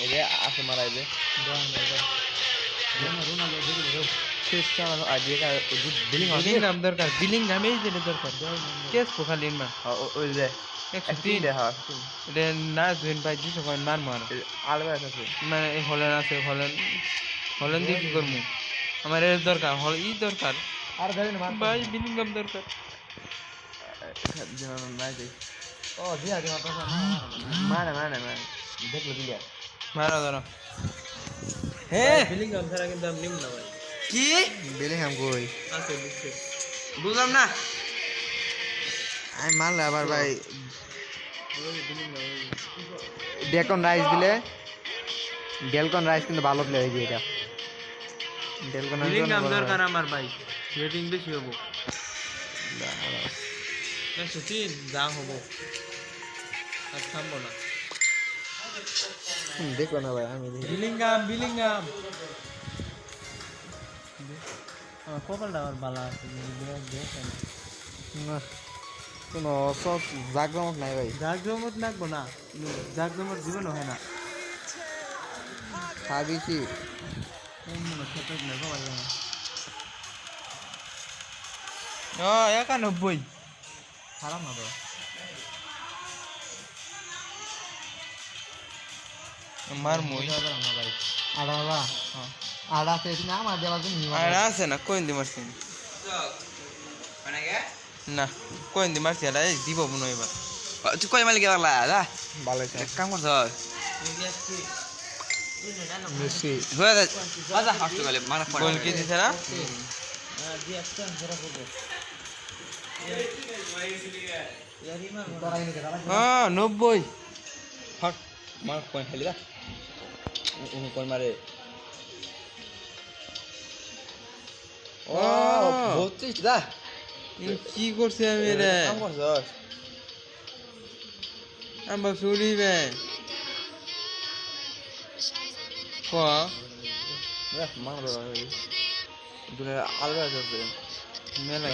এই যে আছে মারা এই যে বিলিং নাম দরকার বিলিং নামেই যেটা দরকার কেস পোখালিন মা ওই যে 103 দেখা এটা না জয়েন পাই দিছো কয়েন মার মার আলবা আছে মানে হলেন আছে হলেন হলেন দিয়ে কি করবো আমার এর দরকার হল ই দরকার আর গাড়ি না ভাই বিলিং নাম দরকার দিন নাই দেই ও দিয়া দিয়া তো না মানে দেখলো দিলা মারা ধরো হ্যাঁ বিলিং নাম ছাড়া কিন্তু আমি নিব না ভাই কি বেলিংহাম কই আছে বুঝছে বুঝলাম না আমি মারলে আবার ভাই ডেকন রাইস দিলে ডেলকন রাইস কিন্তু ভালো প্লে হয়ে গিয়ে এটা ডেলকন বিলিং নাম দরকার আমার ভাই রেটিং বেশি হবো 103 যা হবো আর থামবো না দেখো না ভাই আমি বিলিংগাম কপালটা আমার বালা আছে দেখেন না কোনো সব জাগজমক নাই ভাই জাগজমত লাগবো না জাগজমত জীবন হয় না খাবিছি ও 91 খারাপ না তো মার মই ভাই আড়া আড়া আছে না আমার দেওয়ার জন্য আর আছে না কোন দি মারছি না কোন দি মারছি আর দিব মনে এবার তুই কই মালিক গেলা দা ভালো আছে কাম করছ মেসি হয়ে যা বাজা হাসতে গেলে মারা গোল কি দিছে না হ্যাঁ 90 হট মার কোন খেলি দা কোন মারে ও 32 দা কি করছে আমি রে কাম করছ আমরা চুরি বে ক মার দুনে আলবা আছে মেলা